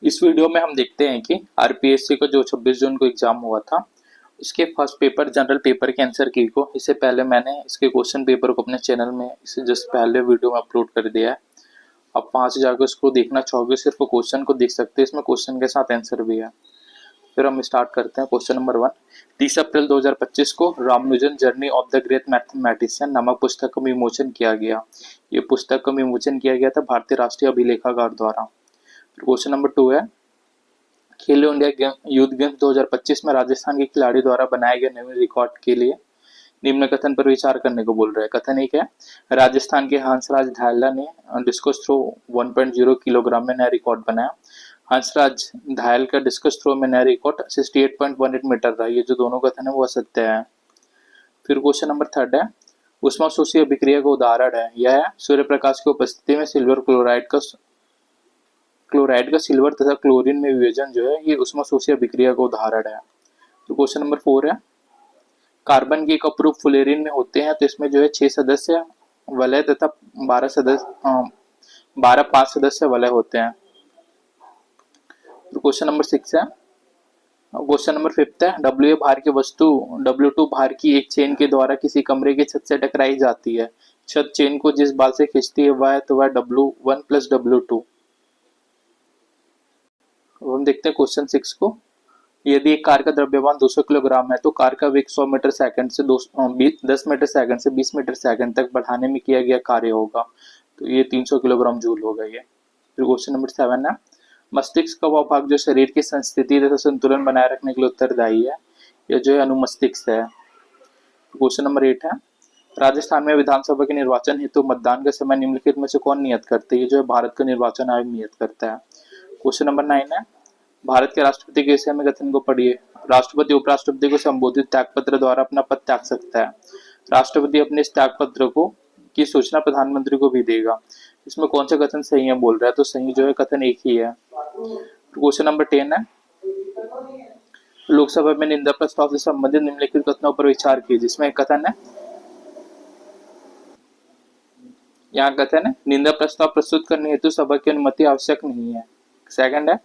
इस वीडियो में हम देखते हैं कि आरपीएससी का जो 26 जून को एग्जाम हुआ था इसके फर्स्ट पेपर जनरल पेपर के आंसर की को इससे पहले मैंने इसके क्वेश्चन पेपर को अपने चैनल में इससे जस्ट पहले वीडियो में अपलोड कर दिया है। अब 5 जाकर उसको देखना चाहोगे सिर्फ क्वेश्चन को देख सकते हैं, इसमें क्वेश्चन के साथ आंसर भी है। फिर हम स्टार्ट करते हैं। क्वेश्चन नंबर 1, 30 अप्रैल 2025 को Ramanujan journey of the great mathematician नामक पुस्तक का विमोचन किया गया। ये पुस्तक का विमोचन किया गया था भारतीय राष्ट्रीय अभिलेखागार द्वारा। क्वेश्चन नंबर 2 है, खेलो इंडिया यूथ गेम्स 2025 में राजस्थान के खिलाड़ी द्वारा बनाए गए नए रिकॉर्ड के लिए निम्न कथन पर विचार करने को बोल रहा है। कथन एक है, राजस्थान के हंसराज धायला ने डिस्कस थ्रो 1.0 किलोग्राम में नया रिकॉर्ड बनाया। हंसराज धायल का डिस्कस थ्रो में नया रिकॉर्ड 68.18 मीटर रहा। ये जो दोनों कथन है वो असत्य है। फिर क्वेश्चन नंबर 3 है, उष्मा शोषी अभिक्रिया का उदाहरण है। यह है, सूर्य प्रकाश की उपस्थिति में सिल्वर क्लोराइड का सिल्वर तथा क्लोरीन में विभाजन जो है ये उष्मा शोषी अभिक्रिया का उदाहरण है। तो क्वेश्चन नंबर 4 है, कार्बन के एक अप्रूप फ्लोरीन में होते हैं तो इसमें जो है 6 सदस्य वलय तथा 12 5 सदस्य वलय होते हैं। तो क्वेश्चन नंबर 6 है, क्वेश्चन नंबर 5 है, डब्ल्यू भार की वस्तु W2 भार की एक चेन के द्वारा किसी कमरे की छत से टकराई जाती है। छत चेन को जिस बाल से खींचती है वह W1 प्लस W2। हम देखते हैं क्वेश्चन 6 को। यदि एक कार का द्रव्यमान 200 किलोग्राम है तो कार का वेग 100 मीटर सेकंड से 10 मीटर सेकंड से 20 मीटर सेकंड तक बढ़ाने में किया गया कार्य होगा। तो ये 300 किलोग्राम जूल होगा ये। फिर क्वेश्चन नंबर 7 है, मस्तिष्क का वह भाग जो शरीर की संस्थिति तथा संतुलन बनाए रखने के लिए उत्तरदायी है, यह जो है अनुमस्तिष्क है। क्वेश्चन नंबर 8 है, राजस्थान में विधानसभा के निर्वाचन हेतु मतदान का समय निम्नलिखित में से कौन नियत करते हैं। ये जो है भारत का निर्वाचन आयोग नियत करता है। क्वेश्चन नंबर 9 है, भारत के राष्ट्रपति के विषय में कथन को पढ़िए। राष्ट्रपति उपराष्ट्रपति को संबोधित त्यागपत्र द्वारा अपना पद त्याग सकता है। राष्ट्रपति अपने इस त्यागपत्र को की सूचना प्रधानमंत्री को भी देगा। इसमें कौन सा कथन सही है बोल रहा है, तो सही जो है कथन एक ही है। क्वेश्चन नंबर 10 है, लोकसभा में निंदा प्रस्ताव से संबंधित निम्नलिखित कथनों पर विचार कीजिए। जिसमें एक कथन है, यहाँ कथन है, निंदा प्रस्ताव प्रस्तुत करने हेतु सभा की अनुमति आवश्यक नहीं है। सेकंड है,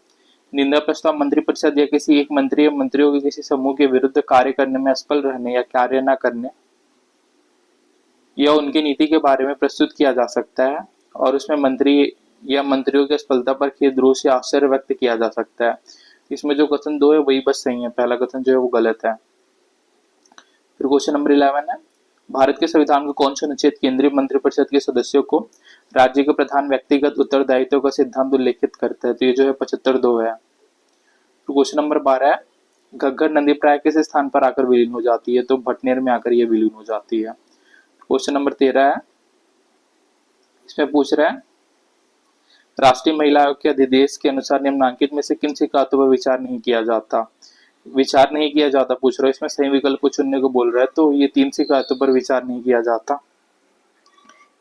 निंदा प्रस्ताव मंत्रिपरिषद या किसी एक मंत्री या मंत्रियों के किसी समूह के विरुद्ध कार्य करने में असफल रहने या कार्य न करने या उनकी नीति के बारे में प्रस्तुत किया जा सकता है और उसमें मंत्री या मंत्रियों की असफलता पर खेद रोष या आश्चर्य व्यक्त किया जा सकता है। इसमें जो कथन 2 है वही बस सही है, पहला कथन जो है वो गलत है। फिर क्वेश्चन नंबर 11 है, भारत के संविधान का कौन सा अनुच्छेद केंद्रीय मंत्रिपरिषद के सदस्यों को राज्य के प्रधान व्यक्तिगत उत्तरदायित्व का सिद्धांत उल्लेखित करता है। तो ये जो है 75(2) है। तो क्वेश्चन नंबर 12 है, घग्गर नदी प्राय किस स्थान पर आकर विलीन हो जाती है। तो भटनेर में आकर ये विलीन हो जाती है। क्वेश्चन नंबर 13 है, इसमें पूछ रहा है, राष्ट्रीय महिला आयोग के अधिदेश के अनुसार निम्नलिखित में से किन शिकायतों पर विचार नहीं किया जाता। विचार नहीं किया जाता पूछ रहा है, इसमें सही विकल्प को चुनने को बोल रहा है। तो ये 3 शिकायतों पर विचार नहीं किया जाता।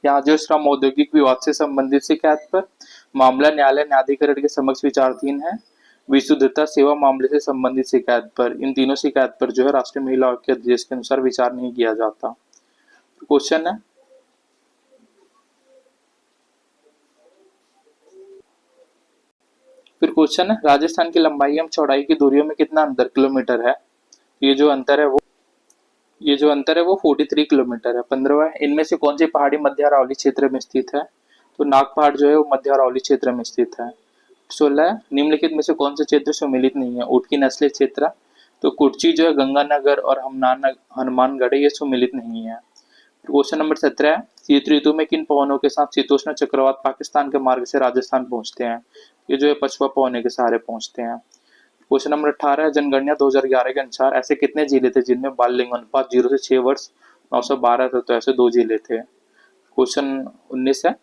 यहाँ जो श्रम औद्योगिक विवाद से संबंधित शिकायत पर मामला न्यायालय न्यायाधिकरण के समक्ष विचाराधीन है। विशुद्धता सेवा मामले से संबंधित शिकायत पर, इन तीनों शिकायत पर जो है राष्ट्रीय महिला आयोग के आदेश के अनुसार विचार नहीं किया जाता। क्वेश्चन है, फिर क्वेश्चन है, राजस्थान की लंबाई एवं चौड़ाई की दूरियों में कितना अंतर किलोमीटर है। ये जो अंतर है वो 43 किलोमीटर है। 15वां, इनमें से कौन सी पहाड़ी मध्य अरावली क्षेत्र में स्थित है। तो नाग पहाड़ जो है वो मध्य अरावली क्षेत्र में स्थित है। 16, निम्नलिखित में से कौन से क्षेत्र सम्मिलित नहीं है। ऊँट की नस्लें क्षेत्र, तो कुर्ची जो है गंगानगर और हनुमानगढ़ ये सम्मिलित नहीं है। क्वेश्चन नंबर 17, शीत ऋतु में किन पवनों के साथ शीतोष्ण चक्रवात पाकिस्तान के मार्ग से राजस्थान पहुंचते हैं। ये जो है पछुआ पवनों के सहारे पहुंचते हैं। क्वेश्चन नंबर 18, जनगणना 2011 के अनुसार ऐसे कितने जिले थे जिनमें बाल लिंग अनुपात 0 से 6 वर्ष 912 था। तो ऐसे 2 जिले थे। क्वेश्चन 19 है,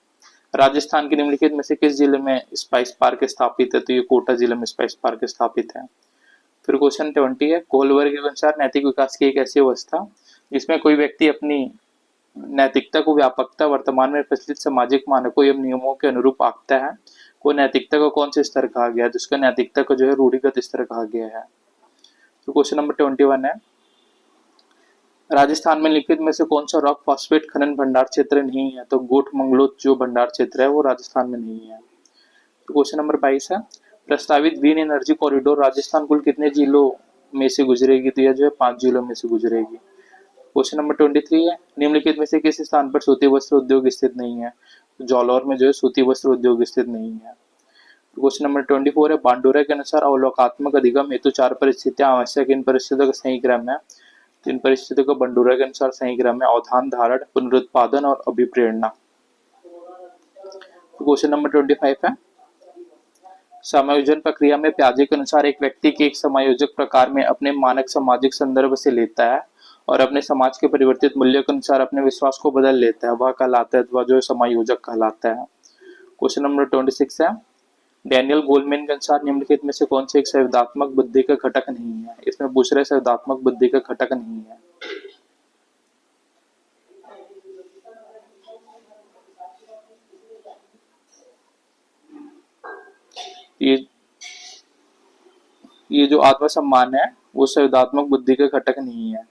राजस्थान के निम्नलिखित में से किस जिले में स्पाइस पार्क स्थापित है। तो ये कोटा जिले में स्पाइस पार्क स्थापित है। फिर क्वेश्चन 20 है, कोहलबर्ग के अनुसार नैतिक विकास की एक ऐसी अवस्था जिसमें कोई व्यक्ति अपनी नैतिकता को व्यापकता वर्तमान में प्रचलित सामाजिक मानकों एवं नियमों के अनुरूप आंकता है, को नैतिकता को कौन से स्तर कहा गया है। जिसका नैतिकता को जो है रूढ़िगत स्तर कहा गया है। तो क्वेश्चन नंबर 21 है, राजस्थान में लिखित में से कौन सा रॉक फॉस्फेट खनन भंडार क्षेत्र नहीं है। तो गोट मंगलोत जो भंडार क्षेत्र है वो राजस्थान में नहीं है। तो क्वेश्चन नंबर 22 है, प्रस्तावित ग्रीन एनर्जी कॉरिडोर राजस्थान कुल कितने जिलों में से गुजरेगी? तो यह जो है 5 जिलों में से गुजरेगी। क्वेश्चन नंबर 23 है, निम्नलिखित में से किस स्थान पर सूती वस्त्र उद्योग स्थित नहीं है? तो जालौर में जो है सूती वस्त्र उद्योग स्थित नहीं है। क्वेश्चन नंबर 24 है, बांडुरा के अनुसार अवलोकात्मक अधिगम हेतु 4 परिस्थितियां आवश्यक, इन परिस्थितियों का सही क्रम है? तो इन परिस्थितियों का बंडुरा के अनुसार सही क्रम है अवधान, धारण, पुनरुत्पादन और अभिप्रेरणा। क्वेश्चन नंबर 25 है, समायोजन प्रक्रिया में प्याजे के अनुसार एक व्यक्ति के एक समायोजक प्रकार में अपने मानक सामाजिक संदर्भ से लेता है और अपने समाज के परिवर्तित मूल्यों के अनुसार अपने विश्वास को बदल लेता है, वह कहलाता है, वह जो समायोजक कहलाता है। क्वेश्चन नंबर 26 है, डैनियल गोलमैन के अनुसार निम्नलिखित में से कौन से एक संवेदात्मक बुद्धि का घटक नहीं है? इसमें पूछ रहे संवेदात्मक बुद्धि का घटक नहीं है। ये जो आत्मसम्मान है वो संवेदात्मक बुद्धि का घटक नहीं है।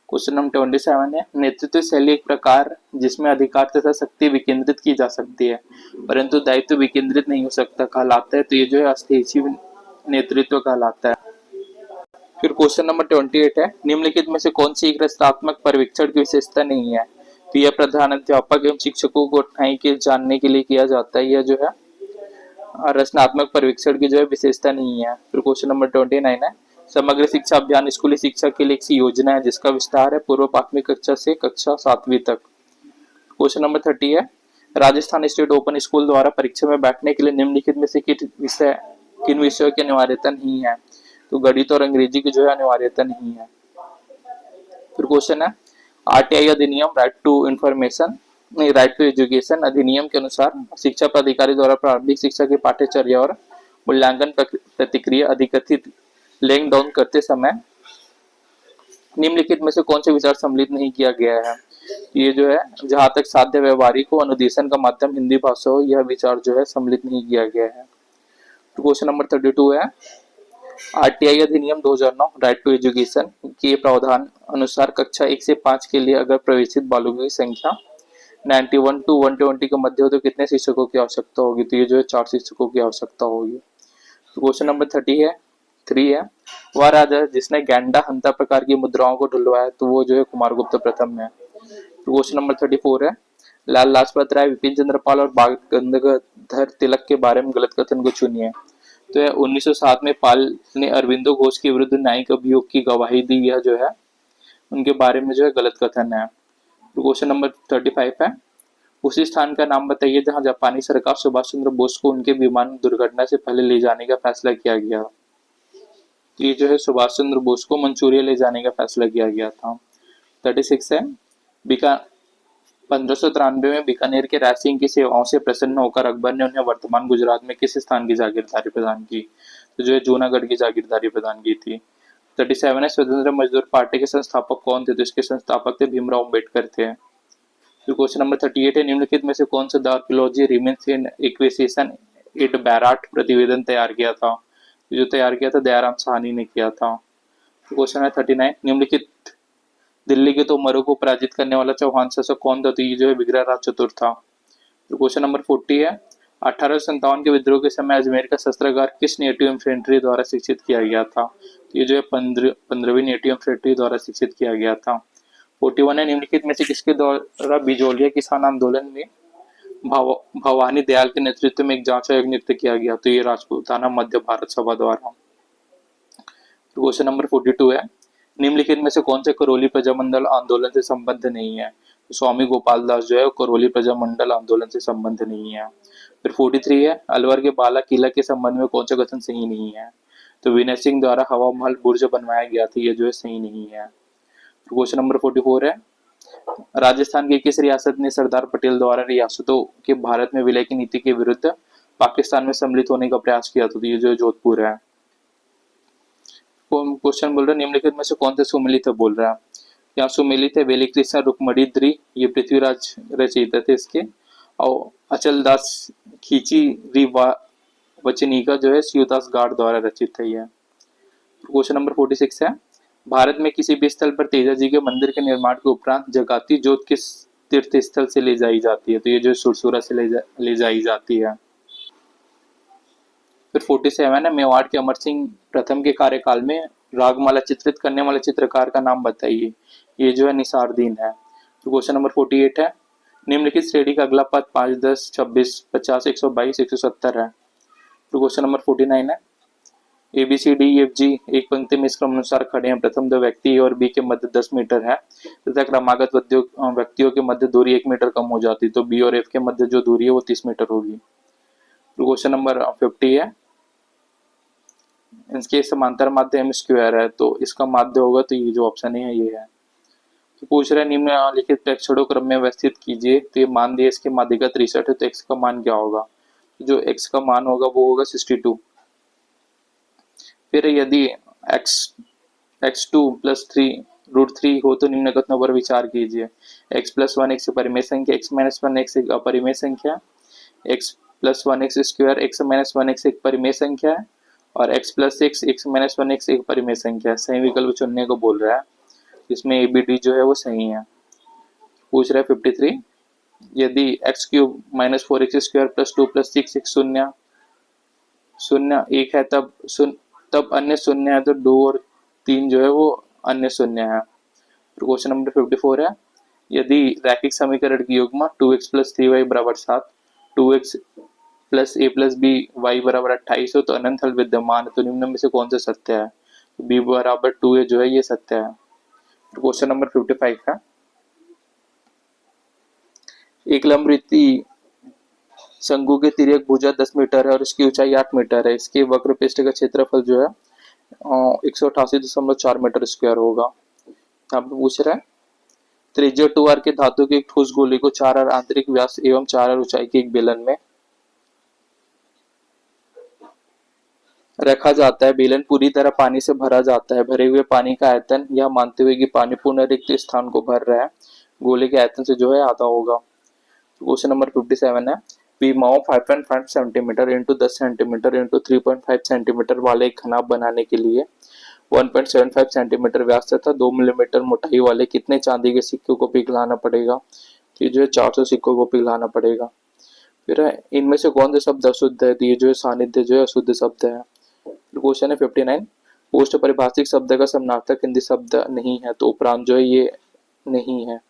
क्वेश्चन नंबर 27 है, नेतृत्व शैली एक प्रकार जिसमें अधिकार तथा शक्ति विकेंद्रित की जा सकती है परंतु दायित्व विकेंद्रित नहीं हो सकता, कहलाता है? तो ये जो है अस्थैतिक नेतृत्व कहलाता है। फिर क्वेश्चन नंबर 28 है, निम्नलिखित में से कौन सी एक रचनात्मक पर्यवेक्षण की विशेषता नहीं है? तो यह प्रधानाध्यापक एवं शिक्षकों को ठाई के जानने के लिए किया जाता है, यह जो है रचनात्मक पर्यवेक्षण की जो है विशेषता नहीं है। फिर क्वेश्चन नंबर 29 है, समग्र शिक्षा अभियान स्कूली शिक्षा के लिए एक योजना है जिसका विस्तार है पूर्व प्राथमिक कक्षा से कक्षा 7वीं तक। क्वेश्चन नंबर 30 है, राजस्थान स्टेट ओपन स्कूल द्वारा परीक्षा में बैठने के लिए निम्नलिखित में से किन विषयों की अनिवार्यता नहीं है? तो गणित और अंग्रेजी की जो है अनिवार्यता नहीं है। फिर क्वेश्चन है, आरटीआई अधिनियम right to information right to education अधिनियम के अनुसार शिक्षा प्राधिकारी द्वारा प्रारंभिक शिक्षा की पाठ्यचर्या और मूल्यांकन प्रतिक्रिया अधिकथित लेइंग डाउन करते समय निम्नलिखित में से कौन से विचार सम्मिलित नहीं किया गया है? ये जो है जहां तक साध्य व्यवहारिक हो अनुदेशन का माध्यम हिंदी भाषा हो, यह विचार जो है सम्मिलित नहीं किया गया है। तो क्वेश्चन नंबर 32 है, आरटीआई अधिनियम 2009 राइट टू एजुकेशन के प्रावधान अनुसार कक्षा 1 से 5 के लिए अगर प्रवेशित बालकों की संख्या 91 to 120 के मध्य हो तो कितने शिक्षकों की आवश्यकता होगी? तो ये जो है 4 शिक्षकों की आवश्यकता होगी। तो क्वेश्चन नंबर 3 है, वह राजा जिसने गैंडा हंता प्रकार की मुद्राओं को ढुलवाया, तो वो जो है कुमारगुप्त प्रथम है। तो क्वेश्चन नंबर 34 है, लाल लाजपत राय, विपिन चंद्र पाल और बाल गंगाधर तिलक के बारे में गलत कथन को चुनिए। तो 1907 में पाल ने अरविंदो घोष के विरुद्ध न्यायिक अभियोग की गवाही दी, यह जो है उनके बारे में जो है गलत कथन है। तो क्वेश्चन नंबर 35 है, उसी स्थान का नाम बताइए जहां जापानी सरकार सुभाष चंद्र बोस को उनके विमान दुर्घटना से पहले ले जाने का फैसला किया गया। तो ये जो है सुभाष चंद्र बोस को मंचूरिया ले जाने का फैसला किया गया था। 36 है, 1593 में बीकानेर के राय सिंह की सेवाओं से प्रसन्न होकर अकबर ने उन्हें वर्तमान गुजरात में किस स्थान की जागीरदारी प्रदान की? तो जो है जूनागढ़ की जागीरदारी प्रदान की थी। 37 है, स्वतंत्र मजदूर पार्टी के संस्थापक कौन थे? तो इसके संस्थापक थे भीमराव अम्बेडकर थे। तो क्वेश्चन नंबर 38 है, निम्नलिखित में से कौन सा the archaeology remains in acquisition at Bairat प्रतिवेदन तैयार किया था? जो तैयार किया था दयाराम साहनी ने किया था। क्वेश्चन है 39, निम्नलिखित दिल्ली के तोमरों को पराजित करने वाला चौहान शासक कौन था? तो ये जो है विग्रहराज चतुर्थ था। तो क्वेश्चन नंबर 40 है, 1857 के विद्रोह के समय अजमेर का शस्त्रागार किस नेटिव इन्फेंट्री द्वारा शिक्षित किया गया था? तो ये जो है 15वीं नेटिव इन्फेंट्री द्वारा शिक्षित किया गया था। 41 है, निम्नलिखित में से किसके द्वारा बिजोलिया किसान आंदोलन में भवानी दयाल के नेतृत्व में एक जांच आयोग नियुक्त किया गया? तो ये राजपूताना मध्य भारत सभा द्वारा। क्वेश्चन नंबर 42 है, निम्नलिखित में से कौन से करौली प्रजामंडल आंदोलन से संबंध नहीं है? तो स्वामी गोपाल दास जो है करौली प्रजामंडल आंदोलन से संबंध नहीं है। फिर 43 है, अलवर के बाला किला के संबंध में कौन सा कथन सही नहीं है? तो विनय सिंह द्वारा हवा महल बुर्ज बनवाया गया था, ये जो है सही नहीं है। क्वेश्चन नंबर 44 है, राजस्थान की किस रियासत ने सरदार पटेल द्वारा रियासतों के भारत में विलय की नीति के विरुद्ध पाकिस्तान में सम्मिलित होने का प्रयास किया था? तो ये जो जोधपुर है। क्वेश्चन बोल रहा है, निम्नलिखित में से कौन से सुमिलित है बोल रहा है? यहाँ सुमिलित है वेली कृष्ण रुक्मणी द्री, ये पृथ्वीराज रचयिता थे इसके, और अचल दास खींची वचनिका जो है शिवदास गाड द्वारा रचित है ये। क्वेश्चन नंबर 46 है, भारत में किसी भी स्थल पर तेजा जी के मंदिर के निर्माण के उपरांत जगाती जोत किस तीर्थ स्थल से ले जाई जाती है? तो ये जो सुरसुरा से ले जाई जाती है। फिर 47 है, मेवाड़ के अमर सिंह प्रथम के कार्यकाल में रागमाला चित्रित करने वाले चित्रकार का नाम बताइए। ये जो है निसारदीन है। तो क्वेश्चन नंबर 48 है, निम्नलिखित श्रेणी का अगला पद 5, 10, 26, 50, 122, 170 है। तो क्वेश्चन नंबर 49 है, A B C D F G एक पंक्ति में इस क्रम अनुसार खड़े हैं। प्रथम दो व्यक्ति और बी के मध्य 10 मीटर है तथा क्रमागत व्यक्तियों के मध्य दूरी 1 मीटर कम हो जाती, तो बी और एफ के मध्य जो दूरी है वो 30 मीटर होगी। तो क्वेश्चन नंबर 50 है, इसके समांतर माध्य एम स्क्वायर है, तो इसका माध्य होगा, तो ये जो ऑप्शन है ये है। तो पूछ रहे निम्नलिखित प्रेक्षणों क्रम में व्यवस्थित कीजिए। तो ये मान दिए इसके माध्यिका 63 है, तो एक्स का मान क्या होगा? जो एक्स का मान होगा वो होगा 62। फिर यदि x2 प्लस 3√3 हो तो निम्न कथनों पर विचार कीजिए। x प्लस 1 एक परिमेय संख्या, x माइनस 1 x एक अपरिमेय संख्या, x plus 1 x square x minus 1 x एक परिमेय संख्या है, और x plus 6 x minus 1 x एक परिमेय संख्या है। सही विकल्प चुनने को बोल रहा है, इसमें ए बी डी जो है वो सही है। पूछ रहा है 53, यदि x cube minus 4x square plus 2 plus 6 एक शून्य शून्य एक है, तब अन्य शून्य है, तो 2 और 3 जो है वो अन्य शून्य है। क्वेश्चन नंबर 54 है, यदि रैखिक समीकरण की युग्म 2x प्लस 3y बराबर 7, 2x plus a plus b y बराबर 28 हो तो अनंत हल विद्यमान है, तो निम्न में से कौन सा सत्य है? b बराबर 2a जो है ये सत्य है। क्वेश्चन नंबर 55 है, एक लंबवृत्तीय शंकु की तिर्यक भुजा 10 मीटर है और इसकी ऊंचाई 8 मीटर है। इसके वक्र पृष्ठ का क्षेत्रफल जो है 188.4 मीटर स्क्वायर होगा। यहाँ पे पूछ रहा है, त्रिज्या 2r के धातु के एक ठोस गोले को 4r आंतरिक व्यास एवं 4r ऊंचाई के एक बेलन में रखा जाता है। बेलन पूरी तरह पानी से भरा जाता है। भरे हुए पानी का आयतन, यह मानते हुए कि पानी पूर्ण रिक्त स्थान को भर रहा है, गोले के आयतन से जो है आधा होगा। क्वेश्चन नंबर 57 है, विमाओं 5.5 centimetre into 10 centimetre into 3.5 centimetre वाले एक घनाभ बनाने के लिए 1.75 सेंटीमीटर व्यास तथा 2 मिलीमीटर मोटाई वाले कितने चांदी के सिक्कों को पिघलाना पड़ेगा? तो ये जो है 400 सिक्कों को पिघलाना पड़ेगा। फिर इनमें से कौन सा शब्द अशुद्ध है? तो ये जो है सानिध्य जो है अशुद्ध शब्द है। क्वेश्चन है 59, पोस्ट परिभाषिक शब्द का समानार्थक हिंदी शब्द नहीं है, तो उपरांत जो है ये नहीं है।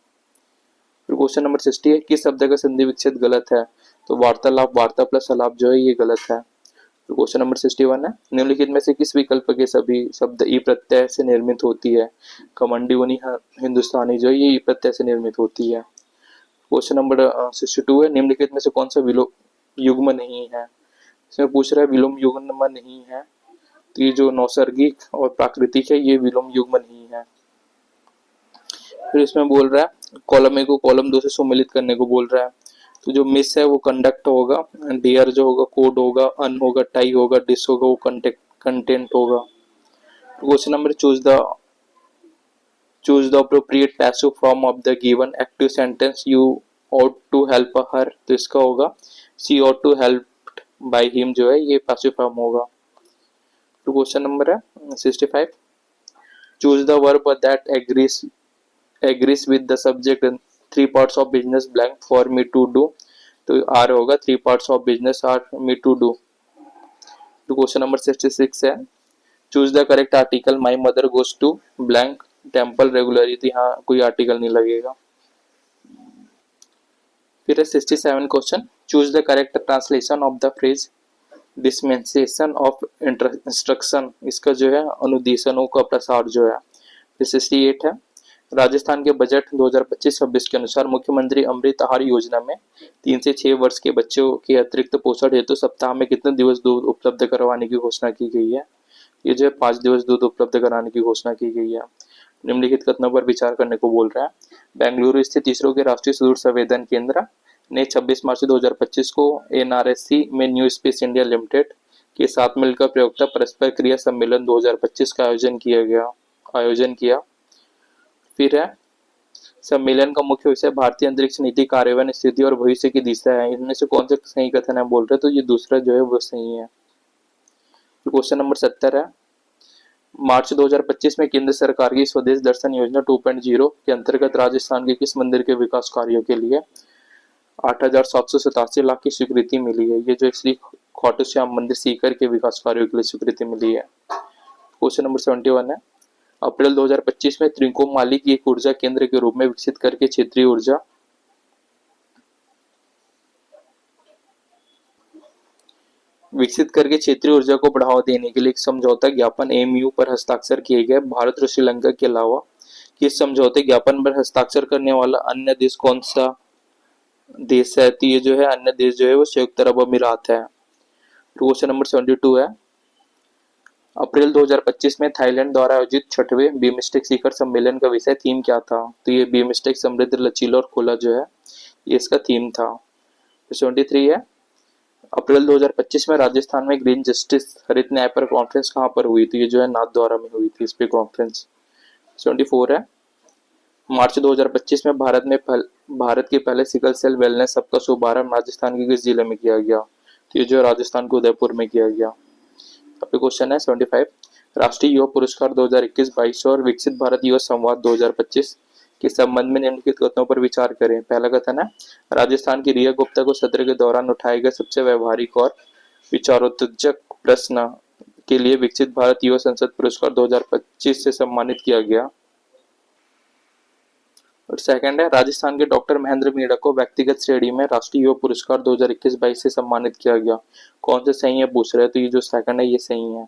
क्वेश्चन नंबर 60 है, किस शब्द का संधि विच्छेद गलत है? तो वार्तालाप, वार्ता प्लस अलाप जो है ये गलत है। क्वेश्चन नंबर 61 है, निम्नलिखित में से किस विकल्प के सभी शब्द ई प्रत्यय से निर्मित होती है? कमंडी उनी हिंदुस्तानी जो है ये ई प्रत्यय से निर्मित होती है। क्वेश्चन नंबर 62 है, निम्नलिखित में से कौन सा विलोम युग्म नहीं है? इसमें पूछ रहा है विलोम युग्म नहीं है, तो ये जो नैसर्गिक और प्राकृतिक है ये विलोम युग्म नहीं है। फिर इसमें बोल रहा है कॉलम ए को कॉलम 2 से सम्मिलित करने को बोल रहा है, तो जो मिस है वो कंडक्ट होगा, डियर जो होगा कोड होगा, अन होगा टाई होगा, डिस होगा वो कंटेंट होगा। Question number choose the appropriate passive form of the given active sentence you ought to help her, तो इसका होगा she ought to help by him जो है ये पैसिव फॉर्म होगा। तो क्वेश्चन नंबर है 65, choose the verb that agrees with the subject and 3 parts of business blank for me to do, तो आर होगा 3 parts of business are me to do। तो question number 66 है, choose the correct article my mother goes to blank temple regularly, तो यहाँ कोई article नहीं लगेगा। फिर है 67 question, choose the correct translation of the phrase dispensation of instruction, इसका जो है अनुदेशनों का प्रसार जो है। फिर 68 है, राजस्थान के बजट 2025-26 के अनुसार मुख्यमंत्री अमृत आहार योजना में 3 से 6 वर्ष के बच्चों के अतिरिक्त पोषण हेतु सप्ताह में कितने दिवस दूध उपलब्ध करवाने की घोषणा की गई है? ये जो है 5 दिवस दूध उपलब्ध कराने की घोषणा की गई है। निम्नलिखित कथनों पर विचार करने को बोल रहा है, बेंगलुरु स्थित इसरो के राष्ट्रीय सुदूर संवेदन केंद्र ने 26 मार्च 2025 को NRSC में न्यू स्पेस इंडिया लिमिटेड के साथ मिलकर प्रयोक्ता परस्पर क्रिया सम्मेलन 2025 का आयोजन किया। फिर है, सम्मेलन का मुख्य विषय भारतीय अंतरिक्ष नीति, कार्यान्वयन, स्थिति और भविष्य की दिशा है। इनमें से कौन से सही कथन है बोल रहे, तो ये दूसरा जो है वो सही है। क्वेश्चन नंबर 70 है, मार्च 2025 में केंद्र सरकार की स्वदेश दर्शन योजना 2.0 के अंतर्गत राजस्थान के किस मंदिर के विकास कार्यों के लिए 8,787 लाख की स्वीकृति मिली है? ये जो श्री खाटू श्याम मंदिर सीकर के विकास कार्यों के लिए स्वीकृति मिली है। क्वेश्चन नंबर 71 है, अप्रैल 2025 में त्रिकोमाली की एक ऊर्जा केंद्र के रूप में विकसित करके क्षेत्रीय ऊर्जा को बढ़ावा देने के लिए एक समझौता ज्ञापन एमयू पर हस्ताक्षर किए गए। भारत और श्रीलंका के अलावा इस समझौते ज्ञापन पर हस्ताक्षर करने वाला अन्य देश कौन सा देश है? तो ये जो है अन्य देश जो है वो संयुक्त अरब अमीरात है। क्वेश्चन नंबर 72 है, अप्रैल 2025 में थाईलैंड द्वारा आयोजित 6वें बीमस्टेक शिखर सम्मेलन का विषय थीम क्या था? तो ये बीमस्टेक समृद्ध, लचीला और खुला जो है ये इसका थीम था। 73 है, अप्रैल 2025 में राजस्थान में ग्रीन जस्टिस हरित न्याय पर कॉन्फ्रेंस कहां पर हुई? तो ये जो है नाथद्वारा में हुई थी इस पे कॉन्फ्रेंस। 74 है, मार्च 2025 में भारत के पहले सिकल सेल वेलनेस हब का शुभारंभ राजस्थान के किस जिले में किया गया? तो ये जो है राजस्थान के उदयपुर में किया गया। अब क्वेश्चन है 75, राष्ट्रीय युवा पुरस्कार 2021-22 और विकसित भारत युवा संवाद 2025 के संबंध में निम्नलिखित कथनों पर विचार करें। पहला कथन है, राजस्थान की रिया गुप्ता को सत्र के दौरान उठाए गए सबसे व्यवहारिक और विचारोत्तेजक प्रश्न के लिए विकसित भारत युवा संसद पुरस्कार 2025 से सम्मानित किया गया। और सेकंड है, राजस्थान के डॉक्टर महेंद्र मीणा को व्यक्तिगत श्रेणी में राष्ट्रीय युवा पुरस्कार 2021-22 से सम्मानित किया गया। कौन से सही है पूछ रहे हैं, तो ये जो सेकंड है ये सही है।